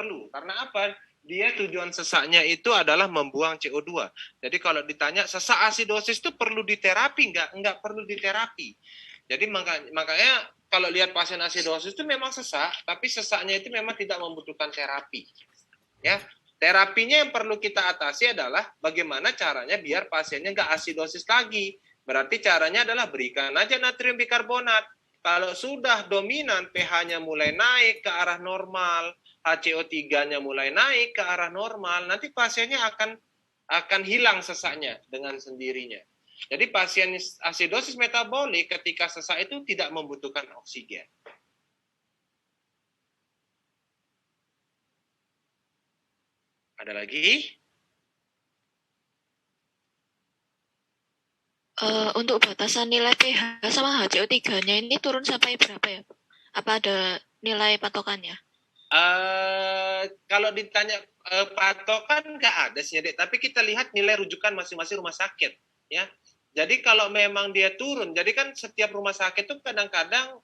perlu. Karena apa? Dia tujuan sesaknya itu adalah membuang CO2. Jadi kalau ditanya sesak asidosis itu perlu diterapi enggak perlu diterapi. Jadi makanya kalau lihat pasien asidosis itu memang sesak, tapi sesaknya itu memang tidak membutuhkan terapi. Ya, terapinya yang perlu kita atasi adalah bagaimana caranya biar pasiennya enggak asidosis lagi. Berarti caranya adalah berikan aja natrium bikarbonat. Kalau sudah dominan pH-nya mulai naik ke arah normal, HCO3-nya mulai naik ke arah normal, nanti pasiennya akan hilang sesaknya dengan sendirinya. Jadi pasien asidosis metabolik ketika sesak itu tidak membutuhkan oksigen. Ada lagi? Untuk batasan nilai pH sama HCO3-nya ini turun sampai berapa ya? Apa ada nilai patokannya? Kalau ditanya patokan nggak ada sih, Dek. Tapi kita lihat nilai rujukan masing-masing rumah sakit, ya. Jadi kalau memang dia turun, jadi kan setiap rumah sakit itu kadang-kadang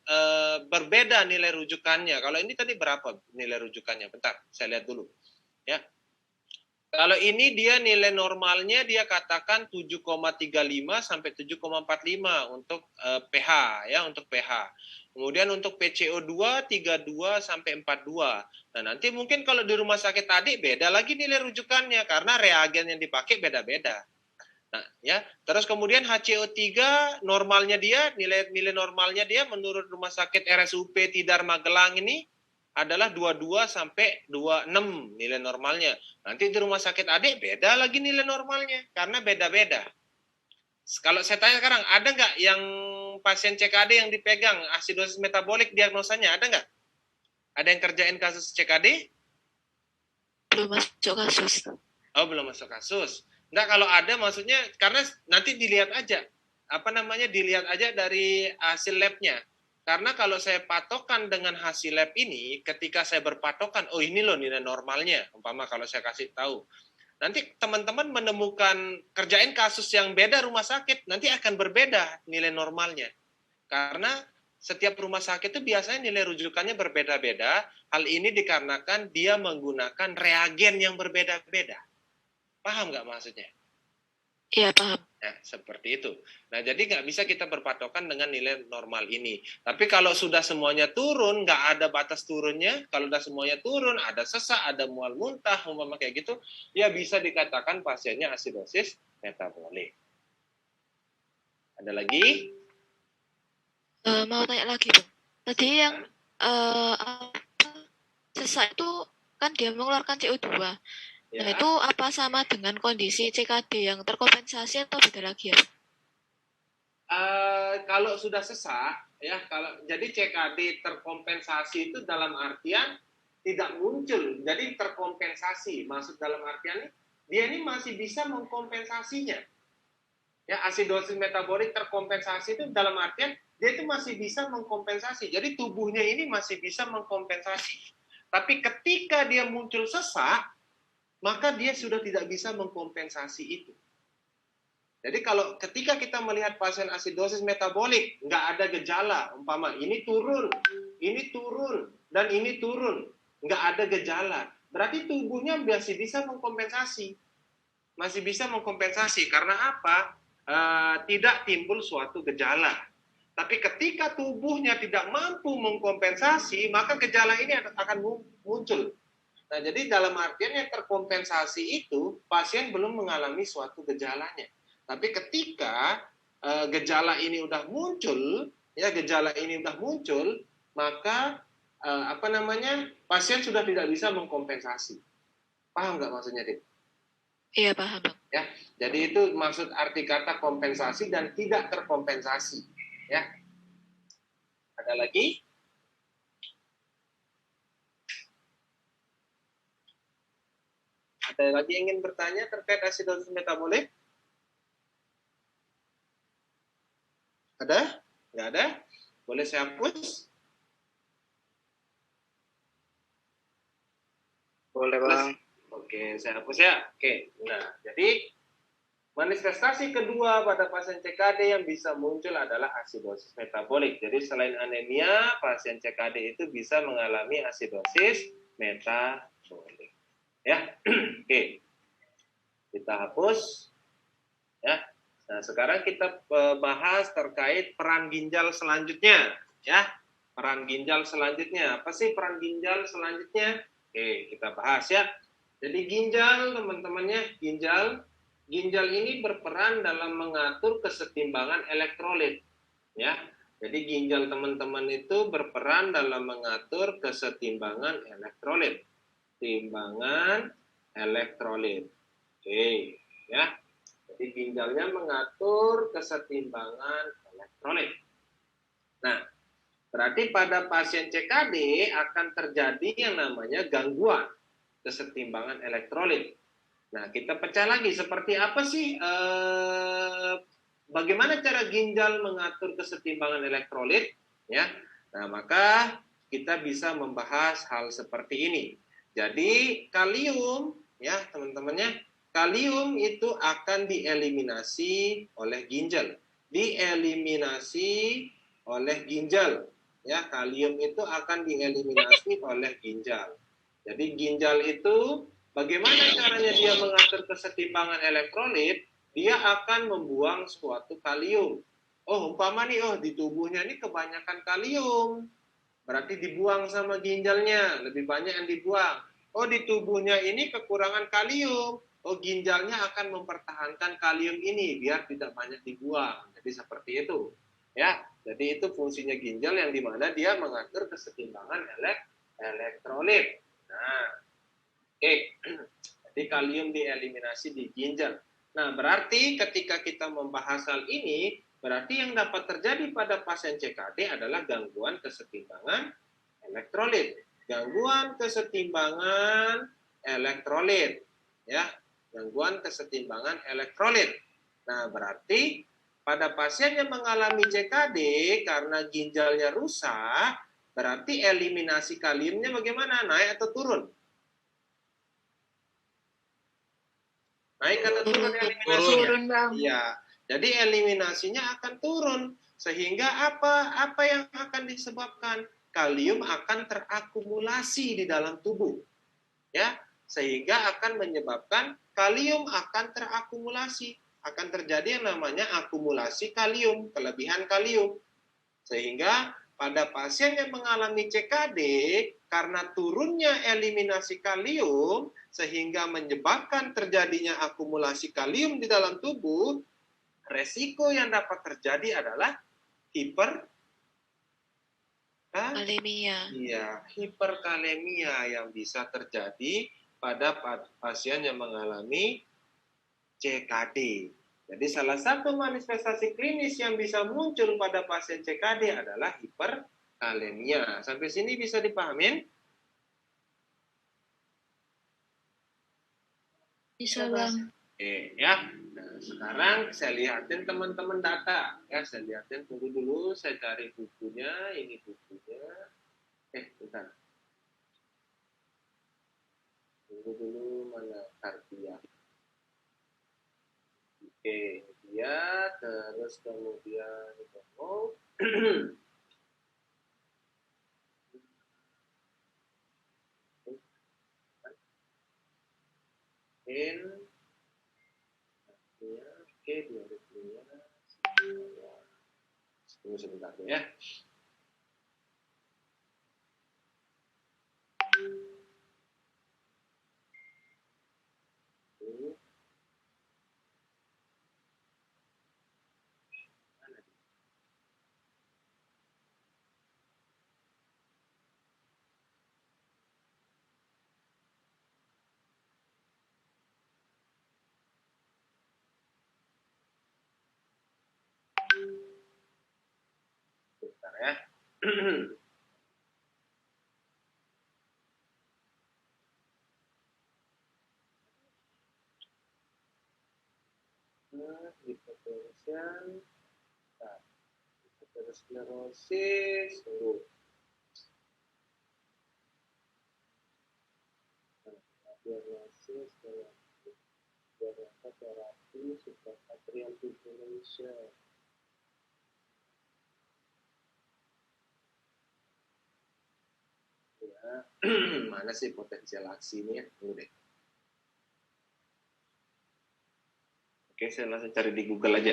berbeda nilai rujukannya. Kalau ini tadi berapa nilai rujukannya? Bentar, saya lihat dulu, ya. Kalau ini dia nilai normalnya dia katakan 7,35 sampai 7,45 untuk pH ya, untuk pH. Kemudian untuk PCO2 32 sampai 42. Nah, nanti mungkin kalau di rumah sakit tadi beda lagi nilai rujukannya karena reagen yang dipakai beda-beda. Nah, ya. Terus kemudian HCO3 normalnya dia, nilai normalnya dia menurut rumah sakit RSUP Tidar Magelang ini adalah 22 sampai 26 nilai normalnya. Nanti di rumah sakit adik beda lagi nilai normalnya karena beda-beda. Kalau saya tanya sekarang, ada nggak yang pasien CKD yang dipegang asidosis metabolik diagnosanya? Ada nggak? Ada yang kerjain kasus CKD? Belum masuk kasus. Oh, belum masuk kasus. Nggak, kalau ada maksudnya karena nanti dilihat aja. Apa namanya? Dilihat aja dari hasil labnya. Karena kalau saya patokan dengan hasil lab ini, ketika saya berpatokan, oh ini loh nilai normalnya, umpama kalau saya kasih tahu. Nanti teman-teman menemukan kerjain kasus yang beda rumah sakit, nanti akan berbeda nilai normalnya. Karena setiap rumah sakit itu biasanya nilai rujukannya berbeda-beda. Hal ini dikarenakan dia menggunakan reagen yang berbeda-beda. Paham nggak maksudnya? Iya, paham. Ya, seperti itu. Nah, jadi nggak bisa kita berpatokan dengan nilai normal ini. Tapi kalau sudah semuanya turun, nggak ada batas turunnya. Kalau sudah semuanya turun, ada sesak, ada mual muntah, umpama kayak gitu, ya bisa dikatakan pasiennya asidosis metabolik. Ada lagi? Mau tanya lagi, Bang. Tadi yang sesak itu kan dia mengeluarkan CO2. Ya. Nah, itu apa sama dengan kondisi CKD yang terkompensasi atau beda lagi ya? Kalau sudah sesak, ya jadi CKD terkompensasi itu dalam artian tidak muncul, jadi terkompensasi. Maksud dalam artian dia ini masih bisa mengkompensasinya. Ya, asidosis metabolik terkompensasi itu dalam artian dia itu masih bisa mengkompensasi. Jadi tubuhnya ini masih bisa mengkompensasi. Tapi ketika dia muncul sesak, maka dia sudah tidak bisa mengkompensasi itu. Jadi kalau ketika kita melihat pasien asidosis metabolik, nggak ada gejala, umpama ini turun, dan ini turun, nggak ada gejala. Berarti tubuhnya masih bisa mengkompensasi. Masih bisa mengkompensasi, karena apa? Tidak timbul suatu gejala. Tapi ketika tubuhnya tidak mampu mengkompensasi, maka gejala ini akan muncul. Nah, jadi dalam artian yang terkompensasi itu, pasien belum mengalami suatu gejalanya. Tapi ketika gejala ini udah muncul, maka pasien sudah tidak bisa mengkompensasi. Paham nggak maksudnya, Dik? Iya, paham, Bang. Ya, jadi itu maksud arti kata kompensasi dan tidak terkompensasi. Ya, ada lagi? Ada lagi yang ingin bertanya terkait asidosis metabolik? Ada? Nggak ada? Boleh saya hapus? Boleh, Bang. Oke, saya hapus ya. Oke, nah, jadi manifestasi kedua pada pasien CKD yang bisa muncul adalah asidosis metabolik. Jadi selain anemia, pasien CKD itu bisa mengalami asidosis metabolik. Boleh. Ya, oke. Kita hapus. Ya. Nah, sekarang kita bahas terkait peran ginjal selanjutnya. Ya, peran ginjal selanjutnya. Apa sih peran ginjal selanjutnya? Oke, kita bahas ya. Jadi ginjal, teman-temannya, ginjal ini berperan dalam mengatur kesetimbangan elektrolit. Ya, jadi ginjal teman-teman itu berperan dalam mengatur kesetimbangan elektrolit. Timbangan elektrolit. Oke, ya. Jadi ginjalnya mengatur kesetimbangan elektrolit. Nah, berarti pada pasien CKD akan terjadi yang namanya gangguan kesetimbangan elektrolit. Nah, kita pecah lagi seperti apa sih bagaimana cara ginjal mengatur kesetimbangan elektrolit ya. Nah, maka kita bisa membahas hal seperti ini. Jadi, kalium ya, teman-temannya, kalium itu akan dieliminasi oleh ginjal. Dieliminasi oleh ginjal. Ya, kalium itu akan dieliminasi oleh ginjal. Jadi ginjal itu bagaimana caranya dia mengatur kesetimbangan elektrolit? Dia akan membuang suatu kalium. Oh, umpama nih, di tubuhnya ini kebanyakan kalium. Berarti dibuang sama ginjalnya, lebih banyak yang dibuang. Oh, di tubuhnya ini kekurangan kalium. Oh, ginjalnya akan mempertahankan kalium ini biar tidak banyak dibuang. Jadi seperti itu. Ya, jadi itu fungsinya ginjal yang dimana dia mengatur kesetimbangan elektrolit. Nah, oke. Jadi kalium dieliminasi di ginjal. Nah, berarti ketika kita membahas hal ini, berarti yang dapat terjadi pada pasien CKD adalah gangguan kesetimbangan elektrolit. Gangguan kesetimbangan elektrolit. Ya, gangguan kesetimbangan elektrolit. Nah, berarti pada pasien yang mengalami CKD karena ginjalnya rusak, berarti eliminasi kaliumnya bagaimana? Naik atau turun? Naik atau turun eliminasinya? Turun, Bang. Iya. Jadi eliminasinya akan turun. Sehingga apa yang akan disebabkan? Kalium akan terakumulasi di dalam tubuh. Ya, sehingga akan menyebabkan kalium akan terakumulasi. Akan terjadi yang namanya akumulasi kalium, kelebihan kalium. Sehingga pada pasien yang mengalami CKD, karena turunnya eliminasi kalium, sehingga menyebabkan terjadinya akumulasi kalium di dalam tubuh, resiko yang dapat terjadi adalah Kalemia. Iya, hiperkalemia yang bisa terjadi pada pasien yang mengalami CKD. Jadi salah satu manifestasi klinis yang bisa muncul pada pasien CKD adalah hiperkalemia. Sampai sini bisa dipahamin? Bisa, Bang. Oke, ya. Nah, sekarang saya lihatin teman-teman data. Ya, saya lihatin, tunggu dulu, saya cari bukunya. Ini bukunya. Bentar. Tunggu dulu, mana Kartia. Oke, dia terus kemudian mau in oke dia tunggu sebentar ya. Bentar ya. Hipertension, hipersklerosis, tunggu. Diagnosis, diagnosis terapi, suprapatrial fibrillation. Ya, Mana sih potensial aksi ini ya? Tunggu deh. Oke, saya langsung cari di Google aja.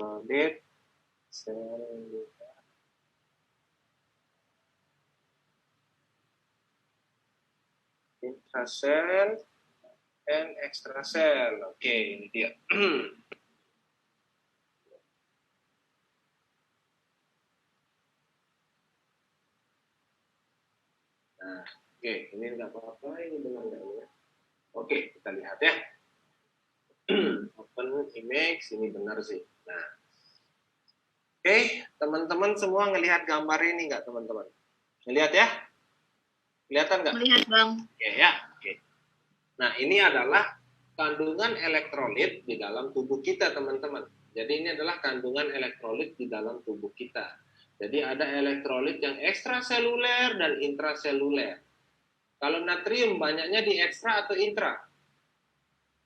Elektrolit, sel, intrasel, dan ekstrasel. Oke, ini dia. Nah, oke, ini nggak apa-apa, ini benar nggak ya? Oke, kita lihat ya. Open image, ini benar sih. Nah, oke, teman-teman semua ngelihat gambar ini nggak, teman-teman? Ngelihat ya? Kelihatan nggak? Melihat, Bang. Oke, ya. Oke. Nah, ini adalah kandungan elektrolit di dalam tubuh kita, teman-teman. Jadi ini adalah kandungan elektrolit di dalam tubuh kita. Jadi ada elektrolit yang ekstraseluler dan intraseluler. Kalau natrium banyaknya di ekstra atau intra?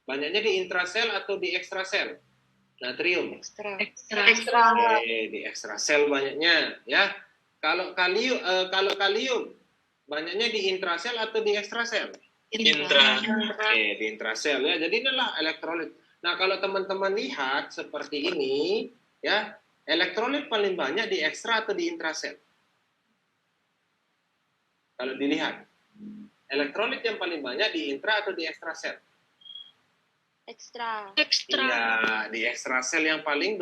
Banyaknya di intrasel atau di ekstrasel? Natrium. Ekstra. Oke, di ekstrasel banyaknya, ya. Kalau kalium banyaknya di intrasel atau di ekstrasel? Intra. Oke, di intrasel ya. Jadi inilah elektrolit. Nah, kalau teman-teman lihat seperti ini, ya, elektrolit paling banyak di ekstra atau di intrasel? Kalau dilihat, elektrolit yang paling banyak di intra atau di ekstrasel? Ekstra. Iya, di ekstrasel yang paling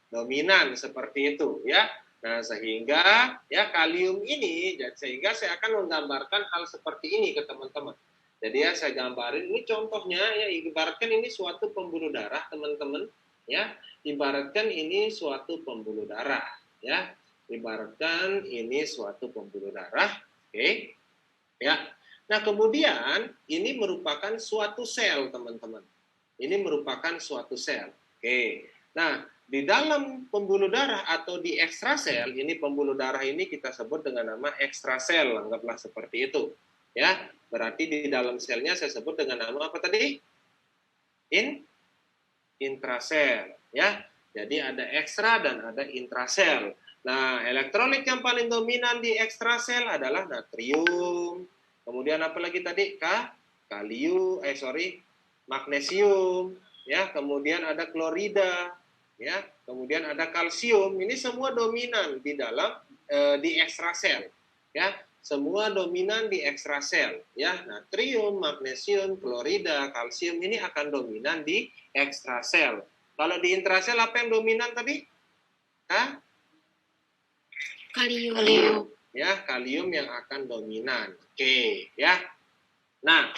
dominan seperti itu, ya. Nah, sehingga ya kalium ini, sehingga saya akan menggambarkan hal seperti ini ke teman-teman. Jadi ya saya gambarin ini contohnya ya, ibaratkan ini suatu pembuluh darah, teman-teman, ya. Ibaratkan ini suatu pembuluh darah, ya. Ibaratkan ini suatu pembuluh darah, oke. Ya. Nah, kemudian ini merupakan suatu sel, teman-teman. Ini merupakan suatu sel. Oke. Nah, di dalam pembuluh darah atau di ekstrasel, ini pembuluh darah ini kita sebut dengan nama ekstrasel, anggaplah seperti itu. Ya, berarti di dalam selnya saya sebut dengan nama apa tadi? Intrasel, ya. Jadi ada ekstra dan ada intrasel. Nah, elektrolit yang paling dominan di ekstrasel adalah natrium. Kemudian apa lagi tadi? Magnesium, ya. Kemudian ada klorida, ya. Kemudian ada kalsium. Ini semua dominan di dalam di ekstrasel, ya. Semua dominan di ekstrasel, ya. Natrium, magnesium, klorida, kalsium ini akan dominan di ekstrasel. Kalau di intrasel apa yang dominan tadi? Kalium. Ya, kalium yang akan dominan. Oke, ya. Nah,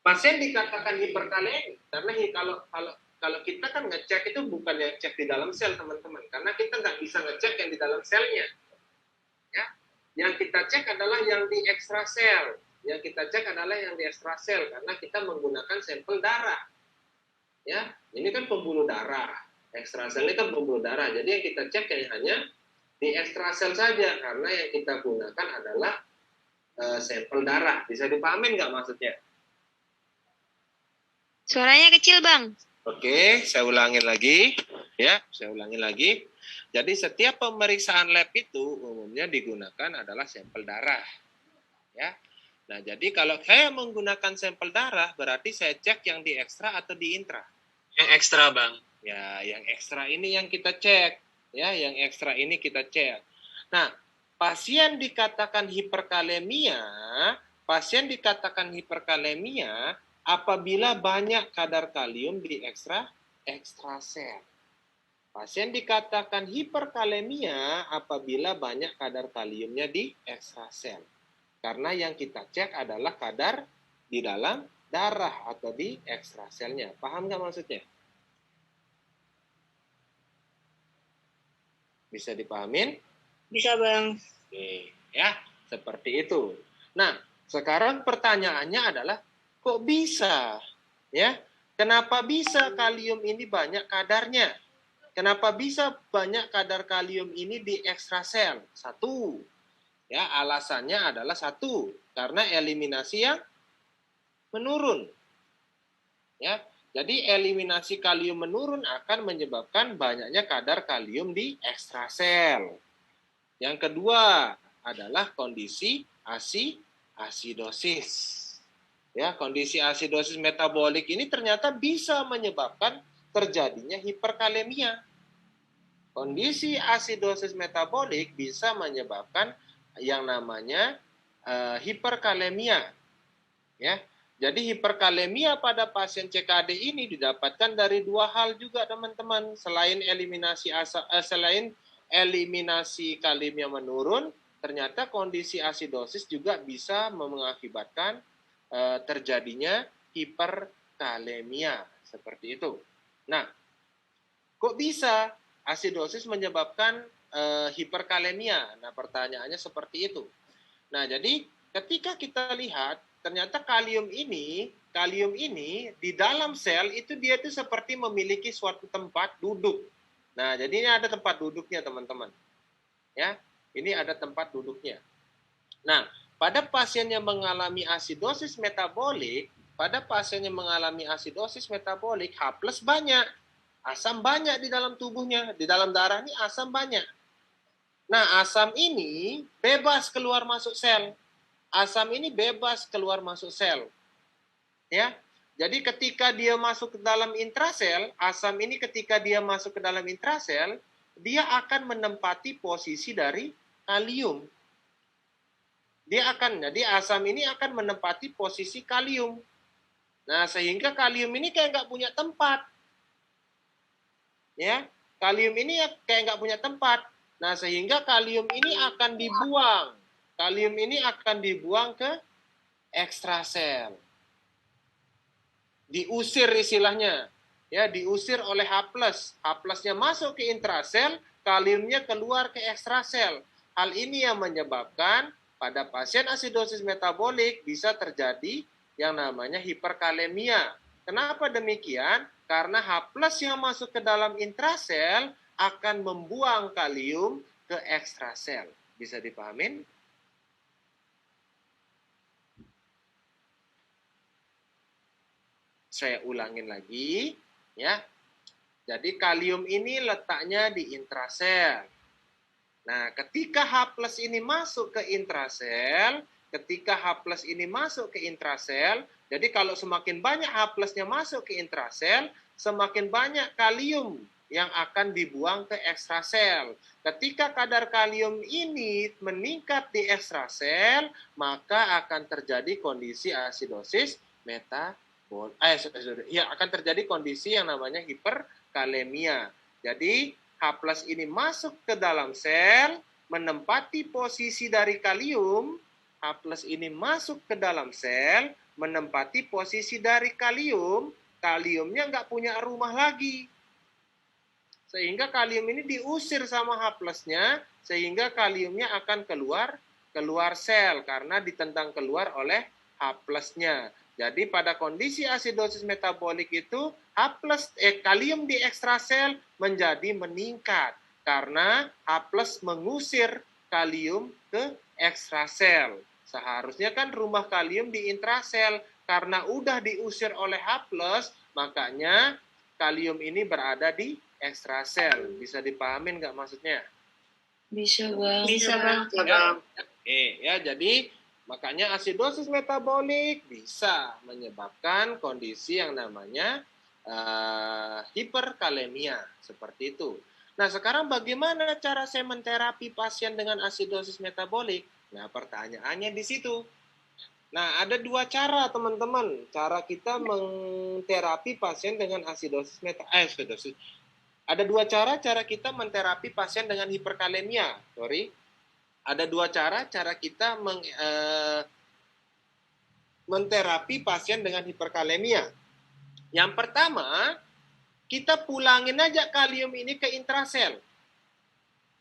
pasien dikatakan hiperkalemi karena kalau kita kan ngecek itu bukan yang cek di dalam sel, teman-teman, karena kita nggak bisa ngecek yang di dalam selnya. Ya, yang kita cek adalah yang di ekstrasel. Yang kita cek adalah yang di ekstrasel karena kita menggunakan sampel darah. Ya, ini kan pembuluh darah. Ekstrasel ini kan pembuluh darah. Jadi yang kita cek hanya di ekstrasel saja karena yang kita gunakan adalah sampel darah. Bisa dipahamin nggak maksudnya? Suaranya kecil, Bang. Oke, saya ulangin lagi. Ya, saya ulangi lagi. Jadi setiap pemeriksaan lab itu umumnya digunakan adalah sampel darah. Ya. Nah, jadi kalau saya menggunakan sampel darah, berarti saya cek yang di ekstra atau di intra? Yang ekstra, Bang. Ya, yang ekstra ini yang kita cek. Ya, yang ekstra ini kita cek. Nah, pasien dikatakan hiperkalemia apabila banyak kadar kalium di ekstrasel. Pasien dikatakan hiperkalemia apabila banyak kadar kaliumnya di ekstrasel. Karena yang kita cek adalah kadar di dalam darah atau di ekstraselnya. Paham nggak maksudnya? Bisa dipahamin? Bisa, Bang. Oke, ya, seperti itu. Nah, sekarang pertanyaannya adalah kok bisa? Ya, kenapa bisa kalium ini banyak kadarnya? Kenapa bisa banyak kadar kalium ini di ekstrasel? Satu, ya, alasannya adalah satu, karena eliminasi yang menurun. Ya, jadi eliminasi kalium menurun akan menyebabkan banyaknya kadar kalium di ekstrasel. Yang kedua adalah kondisi asidosis. Ya, kondisi asidosis metabolik ini ternyata bisa menyebabkan terjadinya hiperkalemia. Kondisi asidosis metabolik bisa menyebabkan yang namanya hiperkalemia. Ya, jadi hiperkalemia pada pasien CKD ini didapatkan dari dua hal juga teman-teman. Selain eliminasi kalium yang menurun, ternyata kondisi asidosis juga bisa mengakibatkan terjadinya hiperkalemia seperti itu. Nah, kok bisa asidosis menyebabkan hiperkalemia? Nah, pertanyaannya seperti itu. Nah, jadi ketika kita lihat ternyata kalium ini di dalam sel itu dia itu seperti memiliki suatu tempat duduk. Nah, jadi ini ada tempat duduknya teman-teman. Ya, ini ada tempat duduknya. Nah, pada pasien yang mengalami asidosis metabolik, H+ banyak. Asam banyak di dalam tubuhnya, di dalam darah ini asam banyak. Nah, asam ini bebas keluar masuk sel. Ya. Jadi ketika dia masuk ke dalam intrasel, asam ini ketika dia masuk ke dalam intrasel, dia akan menempati posisi dari kalium. Jadi asam ini akan menempati posisi kalium. Nah, sehingga kalium ini kayak nggak punya tempat. Ya, kalium ini kayak nggak punya tempat. Nah, sehingga kalium ini akan dibuang. Kalium ini akan dibuang ke ekstrasel. Diusir istilahnya. Ya, diusir oleh H+. H+-nya masuk ke intrasel, kaliumnya keluar ke ekstrasel. Hal ini yang menyebabkan pada pasien asidosis metabolik bisa terjadi yang namanya hiperkalemia. Kenapa demikian? Karena H+ yang masuk ke dalam intrasel akan membuang kalium ke ekstrasel. Bisa dipahamin? Saya ulangin lagi, ya. Jadi kalium ini letaknya di intrasel. Nah, ketika H+ ini masuk ke intrasel, jadi kalau semakin banyak H+-nya masuk ke intrasel, semakin banyak kalium yang akan dibuang ke ekstrasel. Ketika kadar kalium ini meningkat di ekstrasel, maka akan terjadi kondisi asidosis akan terjadi kondisi yang namanya hiperkalemia. Jadi H+ ini masuk ke dalam sel, menempati posisi dari kalium. H+ ini masuk ke dalam sel, menempati posisi dari kalium. Kaliumnya nggak punya rumah lagi. Sehingga kalium ini diusir sama H+-nya, sehingga kaliumnya akan keluar sel karena ditendang keluar oleh H+-nya. Jadi pada kondisi asidosis metabolik itu kalium di ekstrasel menjadi meningkat karena H+ mengusir kalium ke ekstrasel. Seharusnya kan rumah kalium di intrasel, karena udah diusir oleh H+, makanya kalium ini berada di ekstrasel. Bisa dipahamin nggak maksudnya? Bisa, Bang. Bisa, Bang. Ya, jadi makanya asidosis metabolik bisa menyebabkan kondisi yang namanya hiperkalemia, seperti itu. Nah, sekarang bagaimana cara saya menterapi pasien dengan asidosis metabolik? Nah, pertanyaannya di situ. Nah, ada dua cara, teman-teman. Cara kita menterapi pasien dengan asidosis metabolik. Ada dua cara kita menterapi pasien dengan hiperkalemia. Ada dua cara kita menterapi pasien dengan hiperkalemia. Yang pertama, kita pulangin aja kalium ini ke intrasel.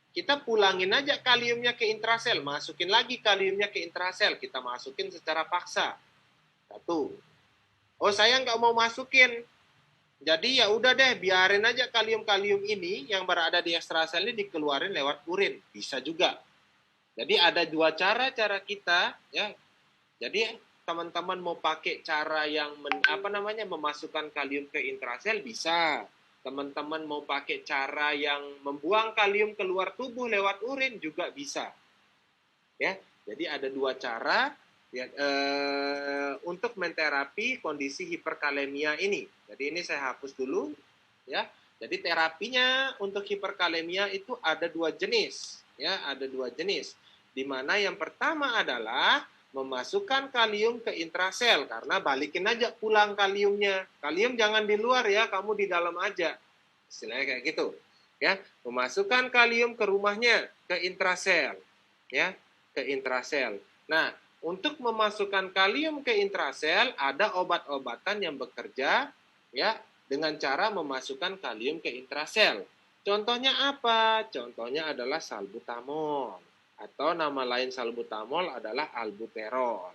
Kita pulangin aja kaliumnya ke intrasel, masukin lagi kaliumnya ke intrasel, kita masukin secara paksa. Satu. Oh, saya nggak mau masukin. Jadi ya udah deh, biarin aja kalium-kalium ini yang berada di ekstrasel ini dikeluarin lewat urin. Bisa juga. Jadi ada dua cara kita, ya. Jadi teman-teman mau pakai cara yang memasukkan kalium ke intrasel, bisa. Teman-teman mau pakai cara yang membuang kalium keluar tubuh lewat urin, juga bisa. Ya, jadi ada dua cara ya, untuk menterapi kondisi hiperkalemia ini. Jadi ini saya hapus dulu, ya. Jadi terapinya untuk hiperkalemia itu ada dua jenis, ya, ada dua jenis. Di mana yang pertama adalah memasukkan kalium ke intrasel, karena balikin aja pulang kaliumnya. Kalium jangan di luar ya, kamu di dalam aja. Istilahnya kayak gitu, ya. Memasukkan kalium ke rumahnya, ke intrasel, ya, ke intrasel. Nah, untuk memasukkan kalium ke intrasel ada obat-obatan yang bekerja, ya, dengan cara memasukkan kalium ke intrasel. Contohnya apa? Contohnya adalah salbutamol, atau nama lain salbutamol adalah albuterol.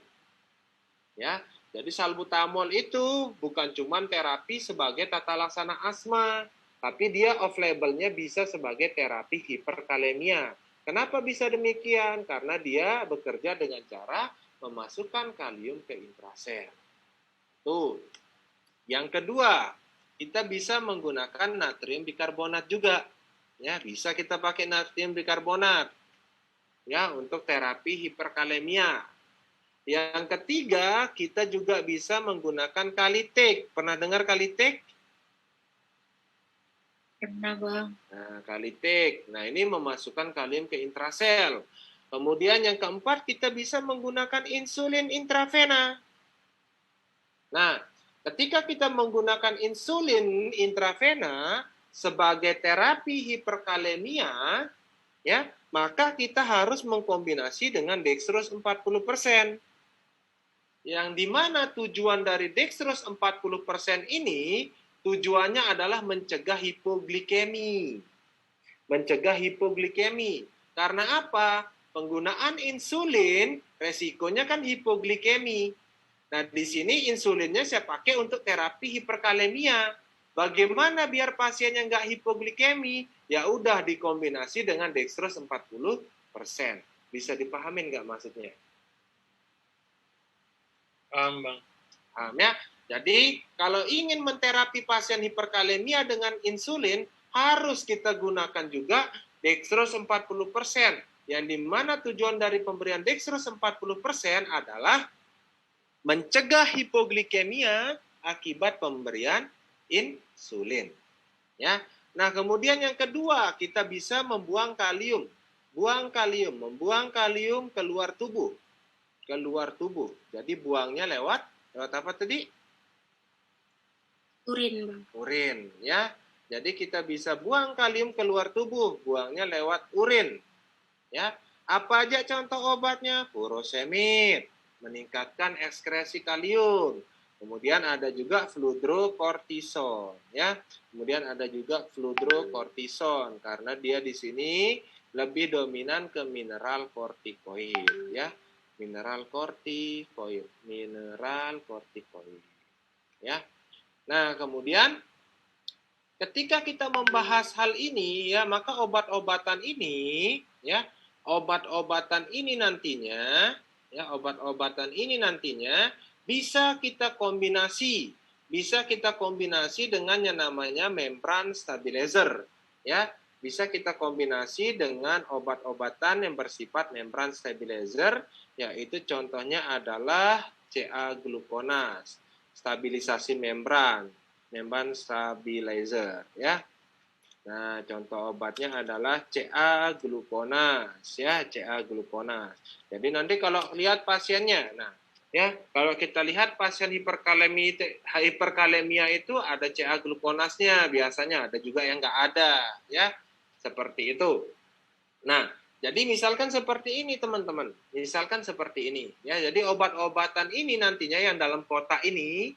Ya, jadi salbutamol itu bukan cuma terapi sebagai tata laksana asma, tapi dia off-labelnya bisa sebagai terapi hiperkalemia. Kenapa bisa demikian? Karena dia bekerja dengan cara memasukkan kalium ke intrasel. Tuh. Yang kedua, kita bisa menggunakan natrium bikarbonat juga. Ya, bisa kita pakai natrium bikarbonat, ya, untuk terapi hiperkalemia. Yang ketiga, kita juga bisa menggunakan kalitik. Pernah dengar kalitik? Pernah, Bang. Nah, kalitik. Nah, ini memasukkan kalium ke intrasel. Kemudian yang keempat, kita bisa menggunakan insulin intravena. Nah, ketika kita menggunakan insulin intravena sebagai terapi hiperkalemia, ya, maka kita harus mengkombinasi dengan dextrose 40%. Yang dimana tujuan dari dextrose 40% ini, tujuannya adalah mencegah hipoglikemi. Mencegah hipoglikemi. Karena apa? Penggunaan insulin, resikonya kan hipoglikemi. Nah, di sini insulinnya saya pakai untuk terapi hiperkalemia. Bagaimana biar pasiennya nggak hipoglikemi? Ya udah dikombinasi dengan dextrose 40%. Bisa dipahamin nggak maksudnya? Paham, Bang. Paham ya? Jadi, kalau ingin menterapi pasien hiperkalemia dengan insulin, harus kita gunakan juga dextrose 40%. Yang dimana tujuan dari pemberian dextrose 40% adalah mencegah hipoglikemia akibat pemberian insulin. Ya. Nah, kemudian yang kedua, kita bisa membuang kalium. Membuang kalium keluar tubuh. Keluar tubuh. Jadi buangnya lewat apa tadi? Urin, Bang. Urin, ya. Jadi kita bisa buang kalium keluar tubuh, buangnya lewat urin. Ya. Apa aja contoh obatnya? Furosemid, meningkatkan ekskresi kalium. Kemudian ada juga fludrocortison, ya. Kemudian ada juga fludrocortison karena dia di sini lebih dominan ke mineral kortikoid, ya. Mineral kortikoid. Ya. Nah, kemudian ketika kita membahas hal ini, ya, maka obat-obatan ini, ya, obat-obatan ini nantinya bisa kita kombinasi dengan yang namanya membran stabilizer, ya. Bisa kita kombinasi dengan obat-obatan yang bersifat membran stabilizer, yaitu contohnya adalah CA-gluconas, stabilisasi membran stabilizer, ya. Nah, contoh obatnya adalah CA-gluconas, ya, CA-gluconas. Jadi nanti kalau lihat pasiennya, nah, ya, kalau kita lihat pasien hiperkalemia itu ada CA-gluconasnya, biasanya ada juga yang nggak ada, ya, seperti itu. Nah, jadi misalkan seperti ini teman-teman, misalkan seperti ini, ya. Jadi obat-obatan ini nantinya yang dalam kotak ini,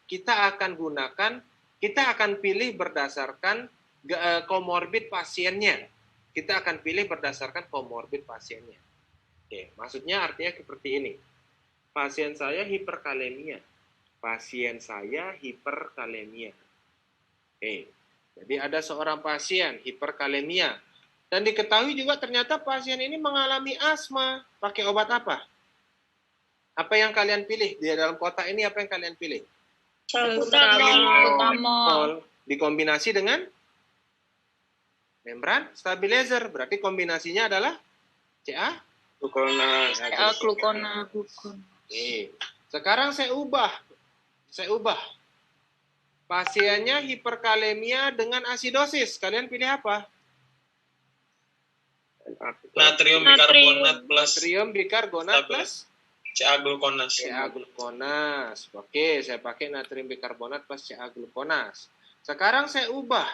kita akan pilih berdasarkan komorbid pasiennya. Oke, maksudnya artinya seperti ini. Pasien saya hiperkalemia. Oke, jadi ada seorang pasien hiperkalemia. Dan diketahui juga ternyata pasien ini mengalami asma. Pakai obat apa? Apa yang kalian pilih? Di dalam kotak ini apa yang kalian pilih? Salbutamol. Dikombinasi dengan membran stabilizer. Berarti kombinasinya adalah CA Glukonas. glukona. Oke. Sekarang saya ubah. Pasiennya hiperkalemia dengan asidosis. Kalian pilih apa? Natrium bikarbonat plus Natrium bikarbonat plus CA glukonas. CA glukonas. Oke, saya pakai natrium bikarbonat plus CA glukonas. Sekarang saya ubah.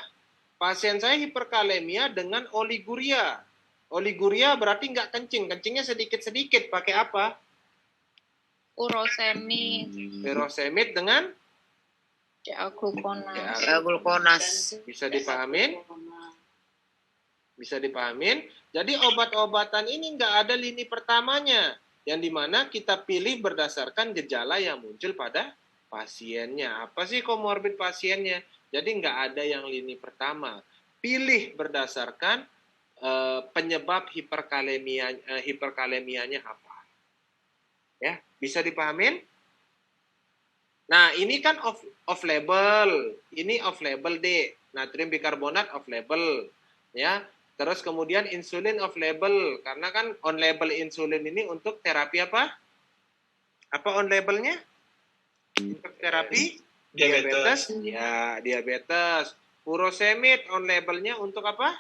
Pasien saya hiperkalemia dengan oliguria. Oliguria berarti nggak kencing. Kencingnya sedikit-sedikit. Pakai apa? Furosemid dengan CA glukonas. CA glukonas. Bisa dipahamin? Bisa dipahamin? Jadi obat-obatan ini nggak ada lini pertamanya, yang dimana kita pilih berdasarkan gejala yang muncul pada pasiennya. Apa sih komorbid pasiennya? Jadi nggak ada yang lini pertama. Pilih berdasarkan penyebab hiperkalemianya apa. Ya, bisa dipahamin? Nah, ini kan off label. Ini off label D. Natrium bikarbonat off label. Ya. Terus kemudian insulin off label, karena kan on label insulin ini untuk terapi apa? Apa on labelnya? Untuk terapi diabetes. Ya, diabetes. Furosemid on labelnya untuk apa?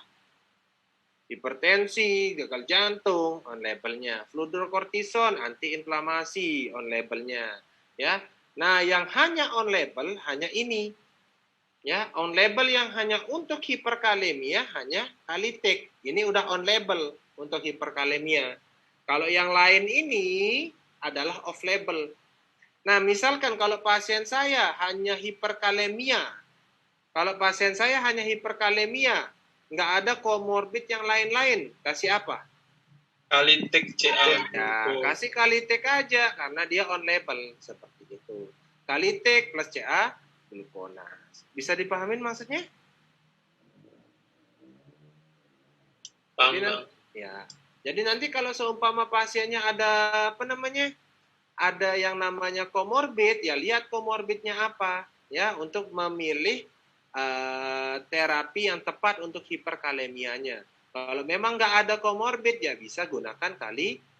Hipertensi, gagal jantung on labelnya. Fludrocortison antiinflamasi on labelnya. Ya. Nah, yang hanya on label hanya ini. Ya, on label yang hanya untuk hiperkalemia hanya Kalitek. Ini udah on label untuk hiperkalemia. Kalau yang lain ini adalah off label. Nah, misalkan kalau pasien saya hanya hiperkalemia. Kalau pasien saya hanya hiperkalemia, nggak ada komorbid yang lain-lain. Kasih apa? Kalitek CA. Ya, kasih Kalitek aja karena dia on label seperti itu. Kalitek plus CA glukonas. Bisa dipahamin maksudnya? Paham. Ya. Jadi nanti kalau seumpama pasiennya ada apa namanya? Ada yang namanya komorbid, ya lihat komorbidnya apa, ya, untuk memilih terapi yang tepat untuk hiperkalemianya. Kalau memang nggak ada komorbid, ya bisa gunakan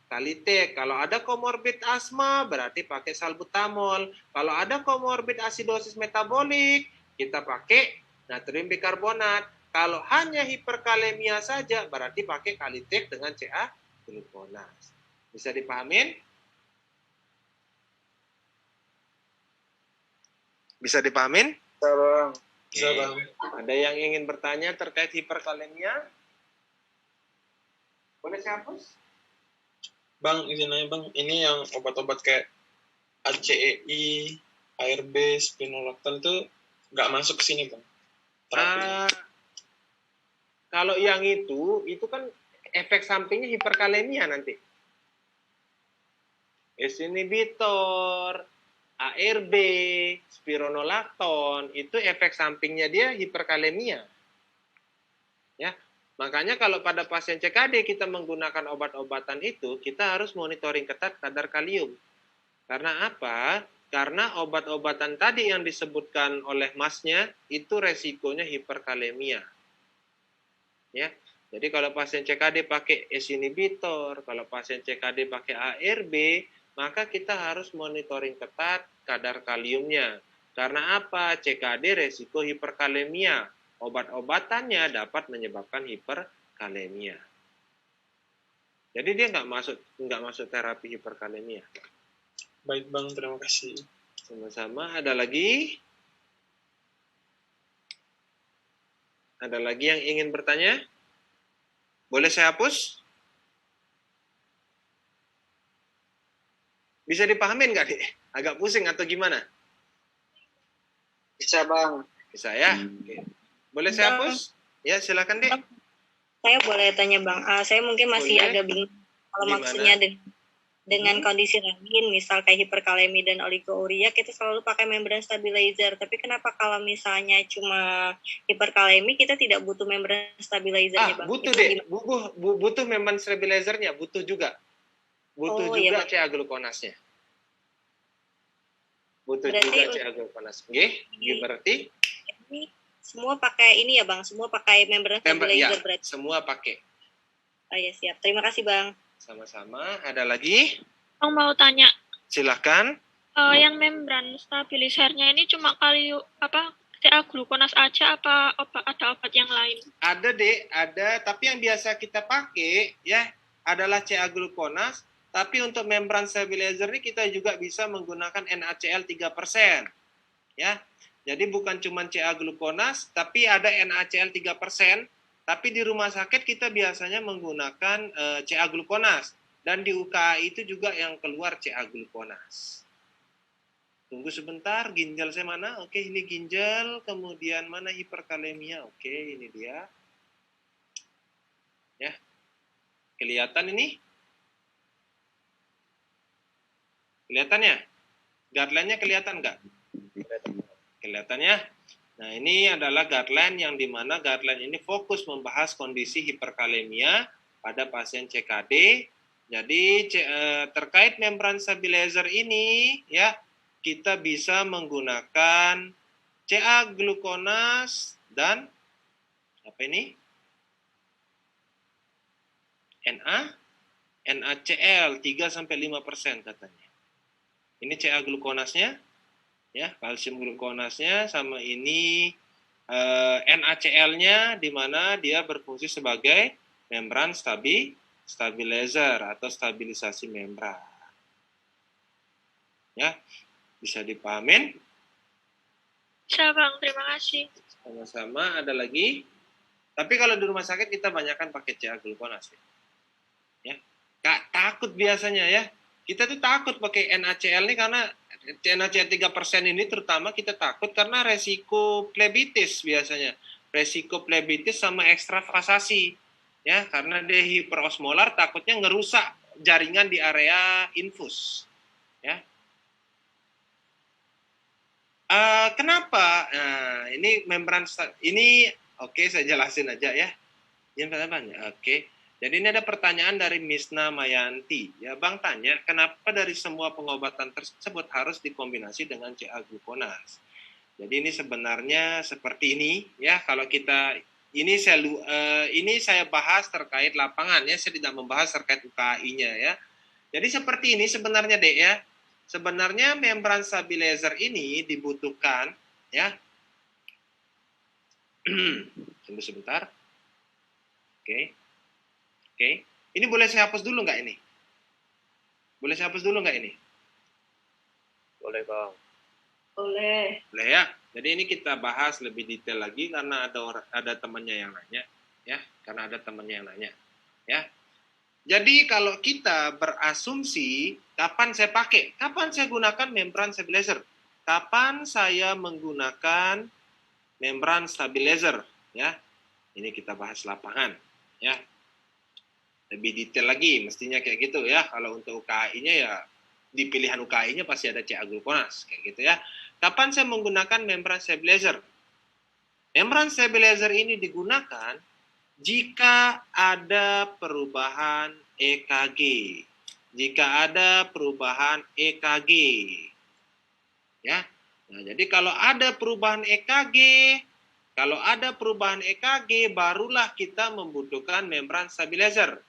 Kalitek. Kalau ada komorbid asma, berarti pakai salbutamol. Kalau ada komorbid asidosis metabolik, kita pakai natrium bikarbonat. Kalau hanya hiperkalemia saja, berarti pakai Kalitek dengan CA glukonas. Bisa dipahamin? Bisa dipahamin? Bisa, Bang. Bisa, Oke. Bang. Ada yang ingin bertanya terkait hiperkalemia? Boleh saya hapus? Bang, izin aja, Bang. Ini yang obat-obat kayak ACEI, ARB, spironolactone itu nggak masuk ke sini, Bang. Kalau yang itu kan efek sampingnya hiperkalemia nanti. ACE inhibitor, ARB, spironolactone, itu efek sampingnya dia hiperkalemia. Ya, makanya kalau pada pasien CKD kita menggunakan obat-obatan itu, kita harus monitoring ketat kadar kalium. Karena apa? Karena obat-obatan tadi yang disebutkan oleh masnya itu resikonya hiperkalemia. Ya. Jadi kalau pasien CKD pakai ACE inhibitor, kalau pasien CKD pakai ARB, maka kita harus monitoring ketat kadar kaliumnya. Karena apa? CKD resiko hiperkalemia. Obat-obatannya dapat menyebabkan hiperkalemia. Jadi dia nggak masuk terapi hiperkalemia. Baik, Bang. Terima kasih. Sama-sama. Ada lagi? Ada lagi yang ingin bertanya? Boleh saya hapus? Bisa dipahamin nggak, Dik? Agak pusing atau gimana? Bisa, Bang. Bisa ya? Oke. Boleh saya hapus? Ya, silakan, Dik. Saya boleh tanya, Bang. Saya mungkin masih Boleh. agak bingung kalau Gimana? maksudnya Dengan kondisi lain, misal kayak hiperkalemi dan oligouria, kita selalu pakai membran stabilizer. Tapi kenapa kalau misalnya cuma hiperkalemi, kita tidak butuh membran stabilizernya, Bang? Butuh deh, butuh membran stabilizernya, butuh juga. Butuh juga CA glukonasnya. Butuh berarti juga CA glukonas. Berarti ini semua pakai ini ya, Bang? Semua pakai membran stabilizer berarti? Semua pakai. Oh ya, siap. Terima kasih, Bang. Sama-sama. Ada lagi? Bang mau tanya. Silahkan. Yang membran stabilizernya ini cuma CA glukonas aja apa ada obat yang lain? Ada deh, ada. Tapi yang biasa kita pakai ya adalah CA glukonas. Tapi untuk membran stabilizer ini kita juga bisa menggunakan NaCl 3%. Ya. Jadi bukan cuma CA glukonas, tapi ada NaCl 3%. Tapi di rumah sakit kita biasanya menggunakan CA glukonas. Dan di UKA itu juga yang keluar CA glukonas. Tunggu sebentar, ginjal saya mana? Oke, ini ginjal. Kemudian mana hiperkalemia? Oke, ini dia. Ya. Kelihatan ini? Kelihatannya? Guideline-nya kelihatan nggak? Kelihatannya? Nah, ini adalah guideline yang dimana guideline ini fokus membahas kondisi hiperkalemia pada pasien CKD. Jadi, terkait membran stabilizer ini, ya, kita bisa menggunakan CA glukonas dan apa ini? NaCl 3-5% katanya. Ini CA glukonasnya, ya, kalsium glukonasnya, sama ini NaCl-nya, di mana dia berfungsi sebagai membran stabilizer atau stabilisasi membran. Ya, bisa dipahamin? Bisa, Bang. Terima kasih. Sama-sama. Ada lagi? Tapi kalau di rumah sakit kita banyakkan pakai CA glukonas. Ya. Takut biasanya ya. Kita tuh takut pakai NaCl ini karena NaCl 3% ini terutama kita takut karena resiko plebitis biasanya. Resiko plebitis sama ekstravasasi. Ya, karena dia hiperosmolar takutnya ngerusak jaringan di area infus. Ya. Kenapa? Nah, ini membran ini oke, saya jelasin aja ya. Yang pertama, oke. Jadi ini ada pertanyaan dari Misna Mayanti. Ya, Bang tanya, kenapa dari semua pengobatan tersebut harus dikombinasi dengan CA glukonas? Jadi ini sebenarnya seperti ini ya. Kalau kita ini saya bahas terkait lapangan ya. Saya tidak membahas terkait UKI-nya ya. Jadi seperti ini sebenarnya Dek ya. Sebenarnya membran stabilizer ini dibutuhkan ya. Tunggu sebentar. Oke. Ini boleh saya hapus dulu nggak ini? Boleh saya hapus dulu nggak ini? Boleh, Bang. Boleh. Boleh ya. Jadi ini kita bahas lebih detail lagi karena ada temannya yang nanya ya. Karena ada temannya yang nanya ya. Jadi kalau kita berasumsi kapan saya pakai? Kapan saya gunakan membran stabilizer? Kapan saya menggunakan membran stabilizer ya? Ini kita bahas lapangan ya. Lebih detail lagi mestinya kayak gitu ya. Kalau untuk UKI-nya ya di pilihan UKI-nya pasti ada CA glukonas kayak gitu ya. Kapan saya menggunakan membran stabilizer? Membran stabilizer ini digunakan jika ada perubahan EKG. Jika ada perubahan EKG. Ya. Nah, jadi kalau ada perubahan EKG, barulah kita membutuhkan membran stabilizer.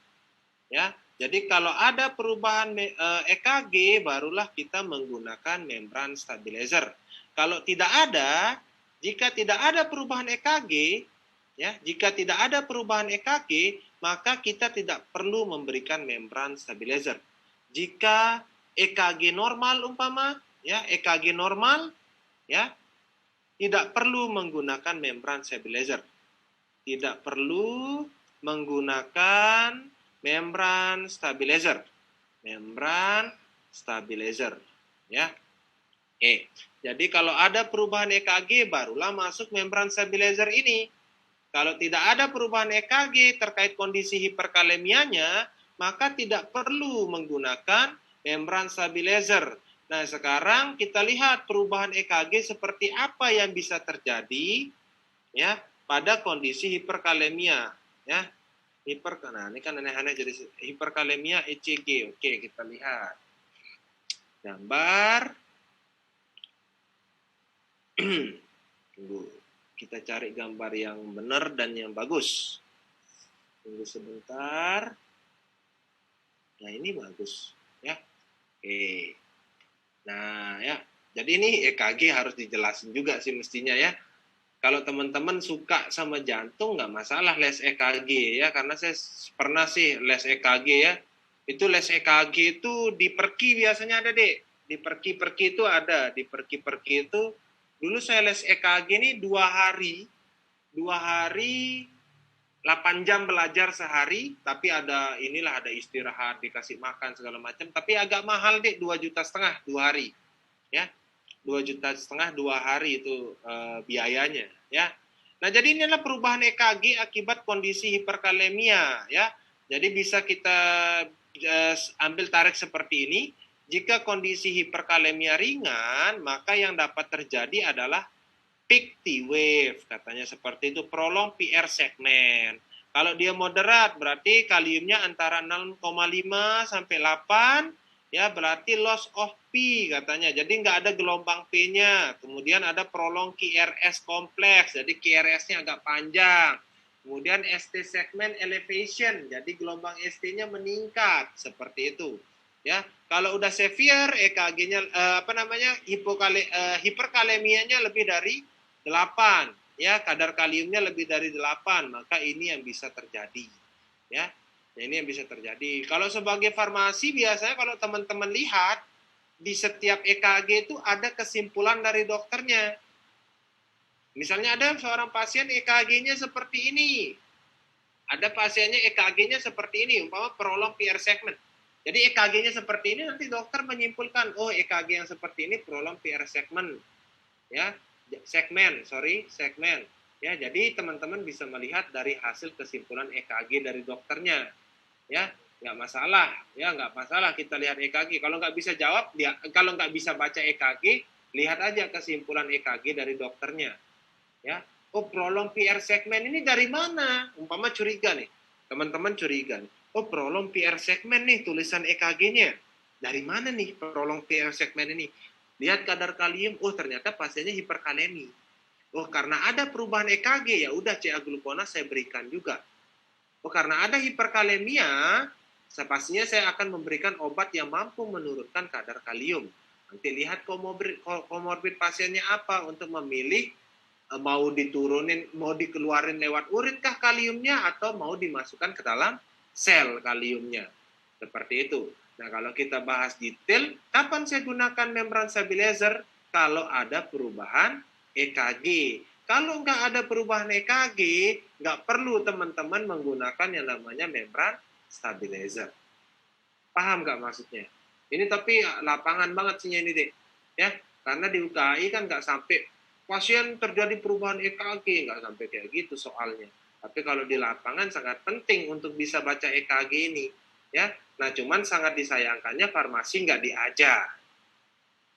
Ya. Jadi kalau ada perubahan EKG, barulah kita menggunakan membran stabilizer. Kalau tidak ada, jika tidak ada perubahan EKG, ya, jika tidak ada perubahan EKG, maka kita tidak perlu memberikan membran stabilizer. Jika EKG normal umpama, ya, EKG normal, ya, tidak perlu menggunakan membran stabilizer. Tidak perlu menggunakan membran stabilizer. Membran stabilizer, ya. Jadi kalau ada perubahan EKG, barulah masuk membran stabilizer ini. Kalau tidak ada perubahan EKG terkait kondisi hiperkalemianya, maka tidak perlu menggunakan membran stabilizer. Nah, sekarang kita lihat perubahan EKG seperti apa yang bisa terjadi ya pada kondisi hiperkalemia ya. Nah, ini kan aneh-aneh jadi hiperkalemia ECG. Oke, kita lihat. Gambar. Tunggu. Kita cari gambar yang benar dan yang bagus. Tunggu sebentar. Nah, ini bagus ya. Oke. Nah, ya. Jadi ini EKG harus dijelasin juga sih mestinya ya. Kalau teman-teman suka sama jantung nggak masalah les EKG ya, karena saya pernah sih les EKG ya. Itu les EKG itu di Perki biasanya ada, Dek. Di Perki itu ada, di Perki itu dulu saya les EKG ini 2 hari 8 jam belajar sehari, tapi ada istirahat, dikasih makan segala macam, tapi agak mahal, Dek, 2,5 juta 2 hari. Ya. 2,5 juta 2 hari itu biayanya, ya. Nah, jadi inilah perubahan EKG akibat kondisi hiperkalemia, ya. Jadi bisa kita ambil tarik seperti ini. Jika kondisi hiperkalemia ringan, maka yang dapat terjadi adalah peak T-wave, katanya seperti itu, prolong PR segmen. Kalau dia moderat, berarti kaliumnya antara 0,5 sampai 8, ya berarti loss of P katanya. Jadi nggak ada gelombang P-nya. Kemudian ada prolong QRS kompleks, jadi QRS-nya agak panjang. Kemudian ST segment elevation, jadi gelombang ST-nya meningkat, seperti itu. Ya, kalau udah severe EKG-nya hiperkalemianya lebih dari 8, ya, kadar kaliumnya lebih dari 8, maka ini yang bisa terjadi, ya. Nah, ini yang bisa terjadi. Kalau sebagai farmasi biasanya kalau teman-teman lihat di setiap EKG itu ada kesimpulan dari dokternya. Misalnya ada seorang pasien EKG-nya seperti ini. Ada pasiennya EKG-nya seperti ini, umpama prolong PR segment. Jadi EKG-nya seperti ini, nanti dokter menyimpulkan, oh EKG yang seperti ini prolong PR segment. Ya, segmen. Ya, jadi teman-teman bisa melihat dari hasil kesimpulan EKG dari dokternya. Ya, nggak masalah, kita lihat EKG. Kalau nggak bisa jawab, kalau nggak bisa baca EKG, lihat aja kesimpulan EKG dari dokternya. Ya, oh prolong PR segmen ini dari mana? Umpama curiga nih, teman-teman curiga nih. Oh prolong PR segmen nih tulisan EKG-nya. Dari mana nih prolong PR segmen ini? Lihat kadar kalium, oh ternyata pasiennya hiperkalemi. Oh karena ada perubahan EKG, ya udah CA glukona saya berikan juga. Oh, karena ada hiperkalemia, pastinya saya akan memberikan obat yang mampu menurunkan kadar kalium. Nanti lihat komorbid pasiennya apa untuk memilih mau dikeluarin lewat urin kah kaliumnya atau mau dimasukkan ke dalam sel kaliumnya. Seperti itu. Nah, kalau kita bahas detail, kapan saya gunakan membran stabilizer? Kalau ada perubahan EKG. Kalau nggak ada perubahan EKG, nggak perlu teman-teman menggunakan yang namanya membran stabilizer. Paham nggak maksudnya? Ini tapi lapangan banget sih ini, Dek. Ya, karena di UKI kan nggak sampai pasien terjadi perubahan EKG, nggak sampai kayak gitu soalnya. Tapi kalau di lapangan sangat penting untuk bisa baca EKG ini. Ya, nah cuman sangat disayangkannya farmasi nggak diajar.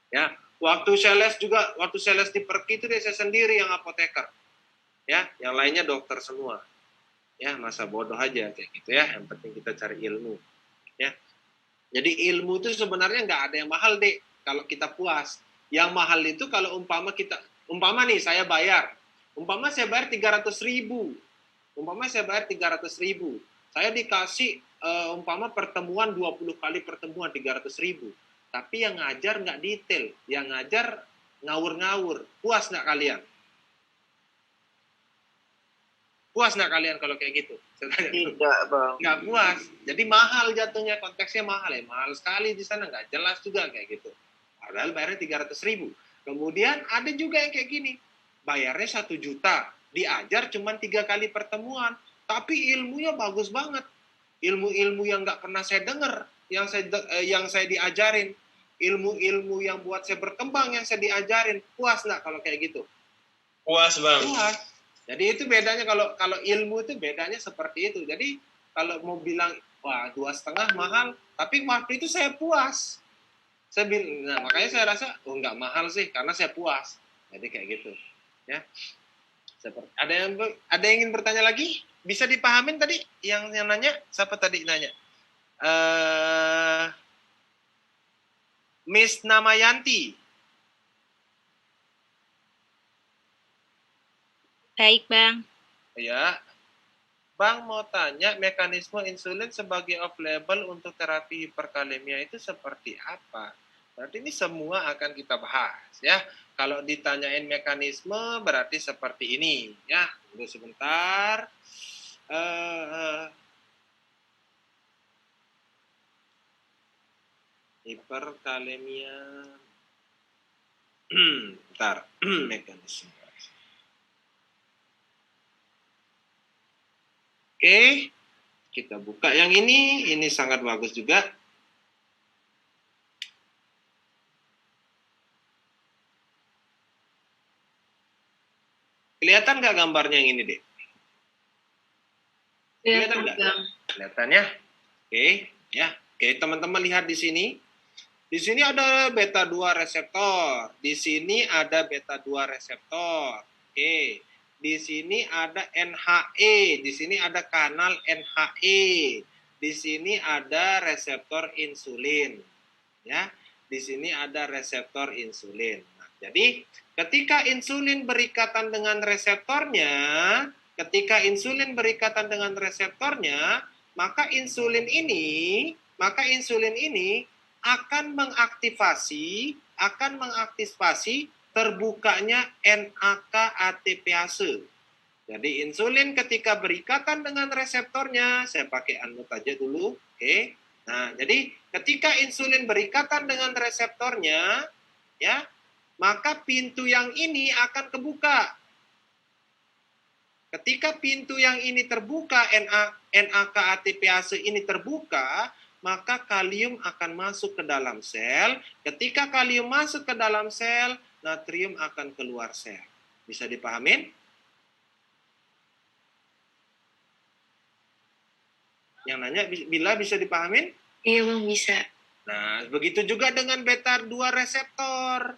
Ya, waktu saya les di Perki itu saya sendiri yang apoteker. Ya, yang lainnya dokter semua. Ya, masa bodoh aja kayak gitu ya. Yang penting kita cari ilmu. Ya. Jadi ilmu itu sebenarnya nggak ada yang mahal, Dek, kalau kita puas. Yang mahal itu kalau umpama nih saya bayar. Umpama saya bayar 300.000. Saya dikasih umpama pertemuan 20 kali pertemuan 300.000. Tapi yang ngajar nggak detail, yang ngajar ngawur-ngawur. Puas nggak kalian? Puas nggak kalian kalau kayak gitu? Tidak, Bang. Nggak puas. Jadi mahal jatuhnya, konteksnya mahal ya. Mahal sekali di sana, nggak jelas juga kayak gitu. Padahal bayarnya 300.000. Kemudian ada juga yang kayak gini. Bayarnya 1 juta. Diajar cuma 3 kali pertemuan. Tapi ilmunya bagus banget. Ilmu-ilmu yang nggak pernah saya dengar. Yang saya diajarin, ilmu-ilmu yang buat saya berkembang yang saya diajarin. Puas nggak kalau kayak gitu? Puas, Bang. Puas. Jadi itu bedanya kalau ilmu itu bedanya seperti itu. Jadi kalau mau bilang wah 2,5 mahal, Tapi waktu itu saya puas. Nah, makanya saya rasa nggak mahal sih karena saya puas. Jadi kayak gitu, ya. Seperti ada yang ingin bertanya lagi? Bisa dipahamin tadi yang nanya? Siapa tadi nanya? Miss Namayanti. Baik, Bang. Ya. Bang mau tanya mekanisme insulin sebagai off-label untuk terapi hiperkalemia itu seperti apa? Berarti ini semua akan kita bahas ya. Kalau ditanyain mekanisme berarti seperti ini ya. Tunggu sebentar. Hiperkalemia. Bentar, mekanisme. Oke, kita buka yang ini sangat bagus juga. Kelihatan nggak gambarnya yang ini, Dek? Kelihatan nggak? Kelihatan ya? Oke, ya. Oke, teman-teman lihat di sini. Di sini ada beta 2 reseptor. Di sini ada beta 2 reseptor. Oke. Di sini ada NHE, di sini ada kanal NHE, di sini ada reseptor insulin, ya. Di sini ada reseptor insulin. Nah, jadi ketika insulin berikatan dengan reseptornya, maka insulin ini akan mengaktifasi terbukanya NAK-ATPase. Jadi insulin ketika berikatan dengan reseptornya, saya pakai unmute aja dulu, oke. Nah, jadi ketika insulin berikatan dengan reseptornya, ya, maka pintu yang ini akan kebuka. Ketika pintu yang ini terbuka, NAK-ATPase ini terbuka, maka kalium akan masuk ke dalam sel. Ketika kalium masuk ke dalam sel, natrium akan keluar sel. Bisa dipahamin? Yang nanya, bila bisa dipahamin? Iya, Bang, bisa. Nah, begitu juga dengan beta 2 reseptor.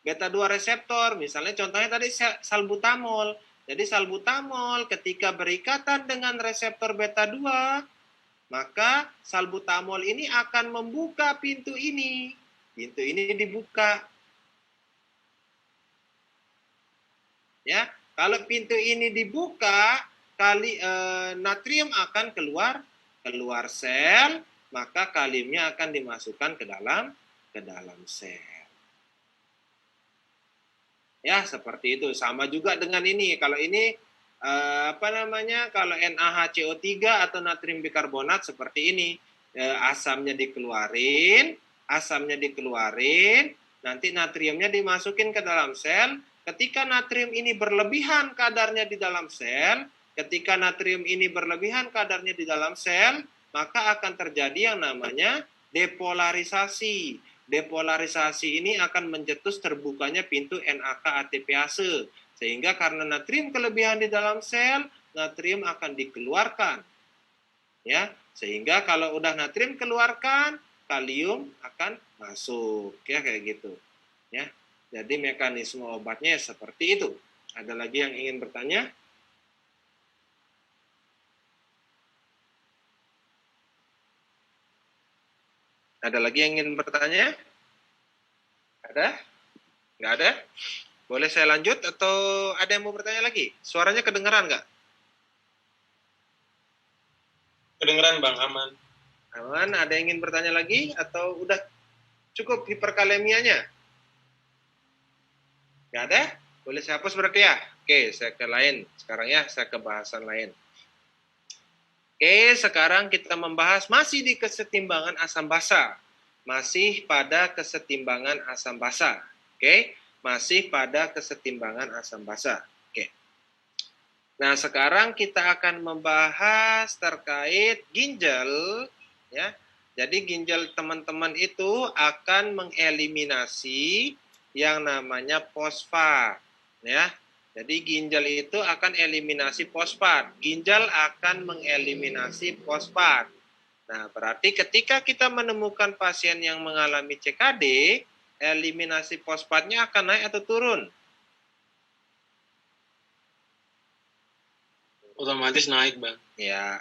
Beta 2 reseptor, misalnya contohnya tadi salbutamol. Jadi salbutamol ketika berikatan dengan reseptor beta 2, maka salbutamol ini akan membuka pintu ini. Pintu ini dibuka. Ya, kalau pintu ini dibuka, natrium akan keluar sel, maka kaliumnya akan dimasukkan ke dalam sel. Ya, seperti itu. Sama juga dengan ini. Kalau ini kalau NaHCO3 atau natrium bikarbonat seperti ini, asamnya dikeluarin, nanti natriumnya dimasukin ke dalam sel. Ketika natrium ini berlebihan kadarnya di dalam sel, maka akan terjadi yang namanya depolarisasi. Depolarisasi ini akan mencetus terbukanya pintu NAK-ATPase. Sehingga karena natrium kelebihan di dalam sel, natrium akan dikeluarkan. Ya, sehingga kalau udah natrium keluarkan, kalium akan masuk. Ya, kayak gitu. Ya. Jadi mekanisme obatnya seperti itu. Ada lagi yang ingin bertanya? Ada lagi yang ingin bertanya? Ada? Nggak ada? Boleh saya lanjut atau ada yang mau bertanya lagi? Suaranya kedengeran nggak? Kedengeran, Bang, aman. Aman, ada yang ingin bertanya lagi atau udah cukup hiperkalemianya? Nggak ada? Boleh saya hapus berarti ya? Oke, saya ke lain. Sekarang ya, saya ke bahasan lain. Oke, sekarang kita membahas masih di kesetimbangan asam basa. Masih pada kesetimbangan asam basa. Oke, masih pada kesetimbangan asam basa. Oke. Nah, sekarang kita akan membahas terkait ginjal, ya. Jadi ginjal teman-teman itu akan mengeliminasi yang namanya fosfat, ya. Jadi ginjal itu akan eliminasi fosfat. Ginjal akan mengeliminasi fosfat. Nah, berarti ketika kita menemukan pasien yang mengalami CKD, eliminasi fosfatnya akan naik atau turun? Otomatis naik, Bang. Ya,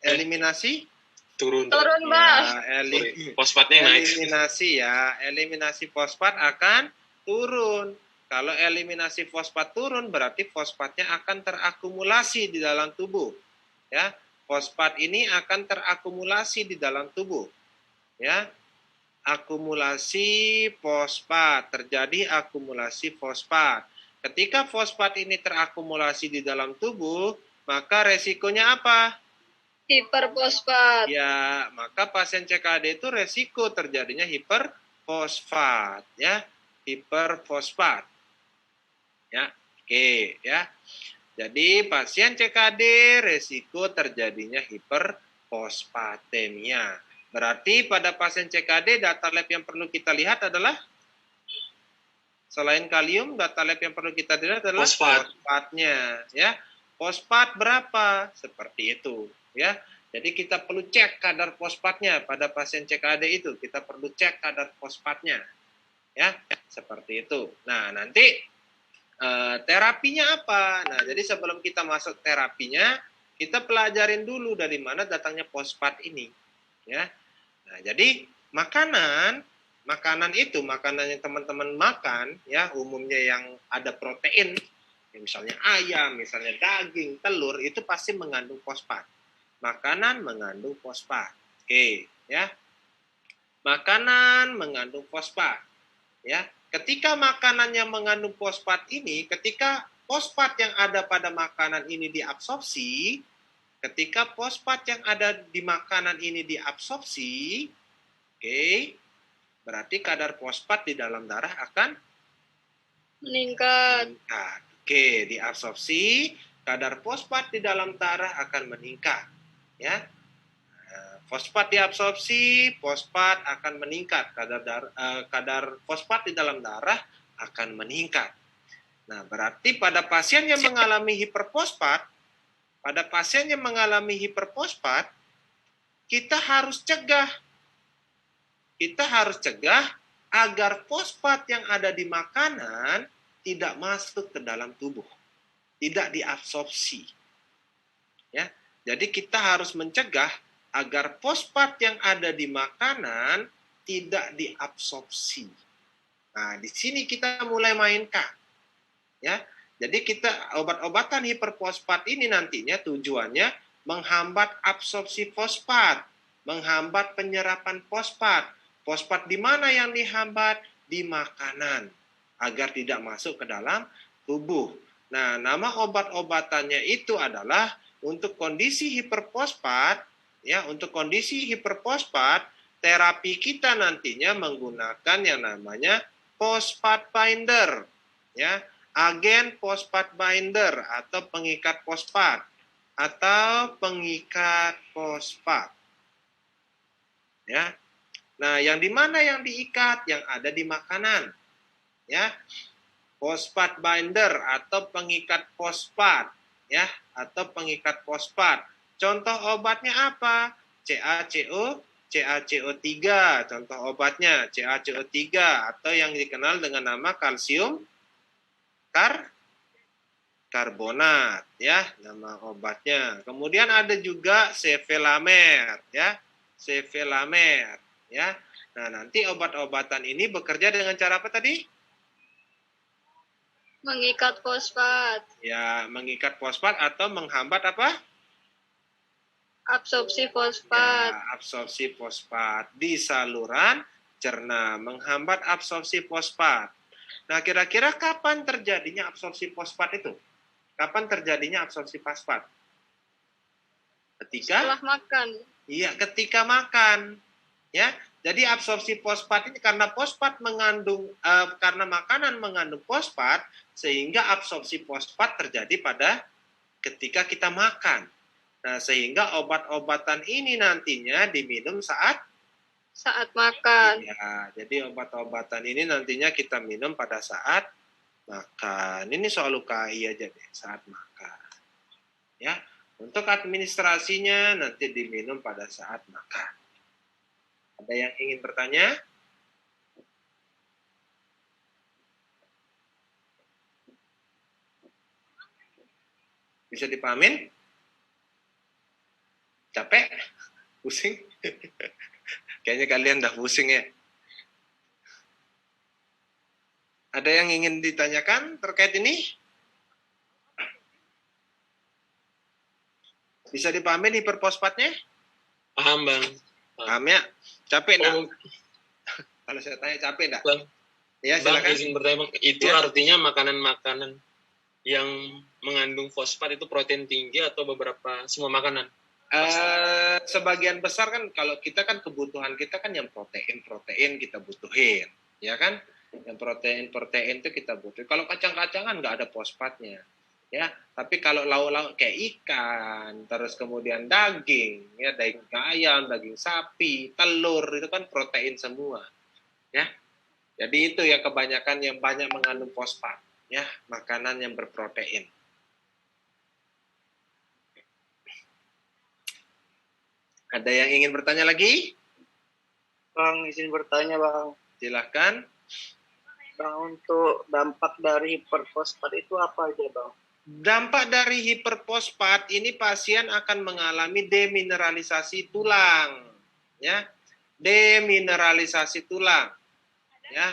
eliminasi? Turun. Turun, Bang. Ya, Fosfatnya naik. eliminasi fosfat akan turun. Kalau eliminasi fosfat turun, berarti fosfatnya akan terakumulasi di dalam tubuh. Ya, fosfat ini akan terakumulasi di dalam tubuh. Ya, akumulasi fosfat, terjadi akumulasi fosfat. Ketika fosfat ini terakumulasi di dalam tubuh, maka resikonya apa? Hiperfosfat. Ya, maka pasien CKD itu resiko terjadinya hiperfosfat, ya, hiperfosfat. Ya, oke, ya. Jadi pasien CKD resiko terjadinya hiperfosfatemia. Berarti pada pasien CKD data lab yang perlu kita lihat adalah selain kalium, data lab yang perlu kita lihat adalah fosfatnya, ya. Fosfat berapa? Seperti itu, ya. Jadi kita perlu cek kadar fosfatnya pada pasien CKD itu. Kita perlu cek kadar fosfatnya. Ya, seperti itu. Nah, nanti terapinya apa? Nah, jadi sebelum kita masuk terapinya, kita pelajarin dulu dari mana datangnya fosfat ini. Ya. Nah, jadi makanan itu, makanan yang teman-teman makan, ya, umumnya yang ada protein, misalnya ayam, misalnya daging, telur, itu pasti mengandung fosfat. Makanan mengandung fosfat. Oke, ya. Makanan mengandung fosfat. Ya. Ketika makanannya mengandung fosfat ini, ketika fosfat yang ada pada makanan ini diabsorpsi, ketika fosfat yang ada di makanan ini diabsorpsi, oke, berarti kadar fosfat di dalam darah akan Meningkat. Oke, diabsorpsi, kadar fosfat di dalam darah akan meningkat. Ya, fosfat diabsorpsi, fosfat akan meningkat, kadar fosfat di dalam darah akan meningkat. Nah, berarti pada pasien yang mengalami hiperfosfat, kita harus cegah agar fosfat yang ada di makanan tidak masuk ke dalam tubuh, tidak diabsorpsi. Ya. Jadi kita harus mencegah agar fosfat yang ada di makanan tidak diabsorpsi. Nah, di sini kita mulai mainkan. Ya. Jadi kita obat-obatan hiperfosfat ini nantinya tujuannya menghambat absorpsi fosfat, menghambat penyerapan fosfat. Fosfat di mana yang dihambat? Di makanan, agar tidak masuk ke dalam tubuh. Nah, nama obat-obatannya itu adalah untuk kondisi hiperfosfat, ya, untuk kondisi hiperfosfat, terapi kita nantinya menggunakan yang namanya fosfat binder, ya, agen fosfat binder atau pengikat fosfat ya. Nah, yang di mana yang diikat? Yang ada di makanan, ya. Fosfat binder atau pengikat fosfat, ya, atau pengikat fosfat. Contoh obatnya apa? CaCO3, contoh obatnya CaCO3 atau yang dikenal dengan nama kalsium karbonat, ya, nama obatnya. Kemudian ada juga sevelamer, ya, sevelamer, ya. Nah, nanti obat-obatan ini bekerja dengan cara apa tadi? Mengikat fosfat. Ya, mengikat fosfat atau menghambat apa? Absorpsi fosfat. Ya, absorpsi fosfat di saluran cerna, menghambat absorpsi fosfat. Nah, kira-kira kapan terjadinya absorpsi fosfat itu? Kapan terjadinya absorpsi fosfat? Setelah makan. Iya, ketika makan. Ya, jadi absorpsi fosfat ini karena karena makanan mengandung fosfat, sehingga absorpsi fosfat terjadi pada ketika kita makan. Nah, sehingga obat-obatan ini nantinya diminum saat makan. Ya, jadi obat-obatan ini nantinya kita minum pada saat makan. Ini soal UKI aja deh, saat makan. Ya, Untuk administrasinya nanti diminum pada saat makan. Ada yang ingin bertanya? Bisa dipahamin? Capek? Pusing? Kayaknya kalian udah pusing ya. Ada yang ingin ditanyakan terkait ini? Bisa dipahamin hiperfosfatnya? Paham, Bang. Paham ya? Capek enggak? Oh, Kalau saya tanya capek enggak? Bang, Ya, Bang, silakan. izin bertanya, Bang. Itu Ya. artinya makanan-makanan yang mengandung fosfat itu protein tinggi atau beberapa semua makanan? Sebagian besar kan kalau kita kan kebutuhan kita kan yang protein kita butuhin, ya kan? Yang protein itu kita butuhin. Kalau kacang-kacangan nggak ada fosfatnya, ya. Tapi kalau lauk-lauk kayak ikan, terus kemudian daging, ya daging ayam, daging sapi, telur itu kan protein semua, ya. Jadi itu yang kebanyakan yang banyak mengandung fosfat, ya, makanan yang berprotein. Ada yang ingin bertanya lagi? Bang, izin bertanya, Bang. Silahkan. Bang, untuk dampak dari hiperfosfat itu apa aja, Bang? Dampak dari hiperfosfat ini pasien akan mengalami demineralisasi tulang, ya. Demineralisasi tulang, ya.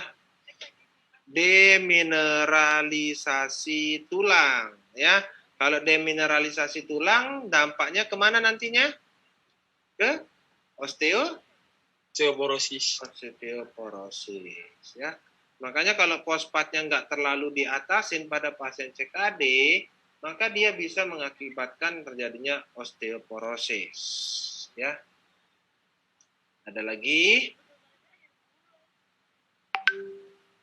Demineralisasi tulang, ya. Kalau demineralisasi tulang, dampaknya kemana nantinya? Ke Osteoporosis. osteoporosis, ya. Makanya kalau fosfatnya nggak terlalu diatasin pada pasien CKD, maka dia bisa mengakibatkan terjadinya osteoporosis, ya. Ada lagi?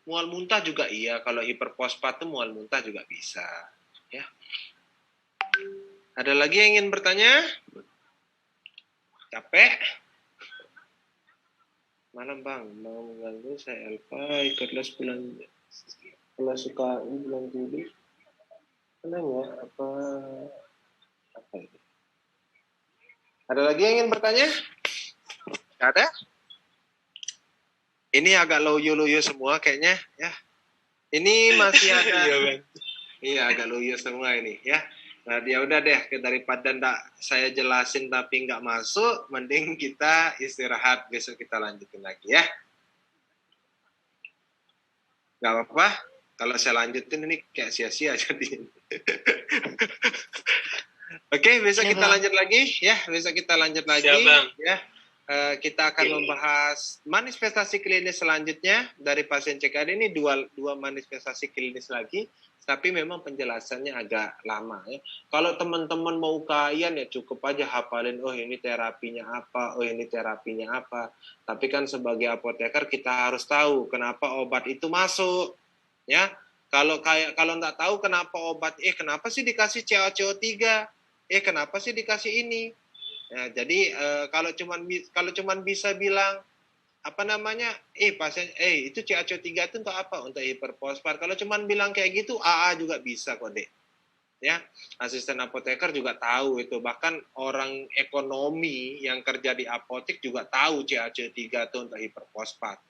Mual muntah juga iya, kalau hiperfosfat itu mual muntah juga bisa, ya. Ada lagi yang ingin bertanya? Capek? Malam Bang, mau mengganggu saya Elva ikut les bulan kelas UKI bulan Juli. Kenanya apa itu? Ada lagi yang ingin bertanya? Nggak ada? Ini agak loyo-loyo semua kayaknya, ya. Ini masih ada. Iya, Bang. Iya, agak loyo semua ini, ya. Nah, ya udah deh, daripada ndak saya jelasin tapi nggak masuk, mending kita istirahat, besok kita lanjutin lagi ya. Nggak apa-apa, kalau saya lanjutin ini kayak sia-sia jadi. Oke, besok kita lanjut lagi ya, besok kita lanjut lagi. Siap, Bang. Ya. Kita akan membahas manifestasi klinis selanjutnya dari pasien CKD ini dua manifestasi klinis lagi. Tapi memang penjelasannya agak lama ya. Kalau teman-teman mau kajian ya cukup aja hafalin, oh ini terapinya apa, oh ini terapinya apa. Tapi kan sebagai apoteker kita harus tahu kenapa obat itu masuk, ya. Kalau nggak tahu kenapa obat, kenapa sih dikasih CaCO3, kenapa sih dikasih ini. Ya, jadi kalau cuman bisa bilang pasien itu CaCO3 itu untuk apa? Untuk hiperfosfat. Kalau cuman bilang kayak gitu AA juga bisa kok, Dek. Ya, asisten apoteker juga tahu itu. Bahkan orang ekonomi yang kerja di apotek juga tahu CaCO3 itu untuk hiperfosfat.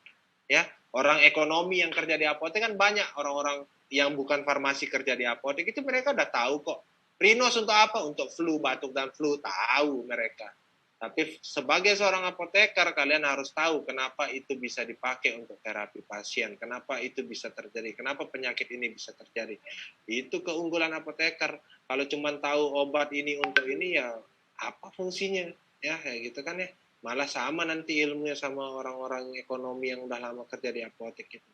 Ya, orang ekonomi yang kerja di apotek kan banyak orang-orang yang bukan farmasi kerja di apotek itu mereka udah tahu kok. Rhinos untuk apa? Untuk flu, batuk dan flu, tahu mereka. Tapi sebagai seorang apoteker, kalian harus tahu kenapa itu bisa dipakai untuk terapi pasien, kenapa itu bisa terjadi, kenapa penyakit ini bisa terjadi. Itu keunggulan apoteker. Kalau cuma tahu obat ini untuk ini, ya apa fungsinya? Ya, kayak gitu kan ya. Malah sama nanti ilmunya sama orang-orang ekonomi yang udah lama kerja di apotek gitu.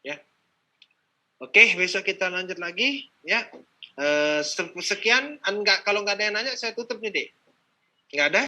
Ya. Oke, besok kita lanjut lagi. Ya. Sekian. Kalau nggak ada yang nanya, saya tutup nih, Dek. Nggak ada?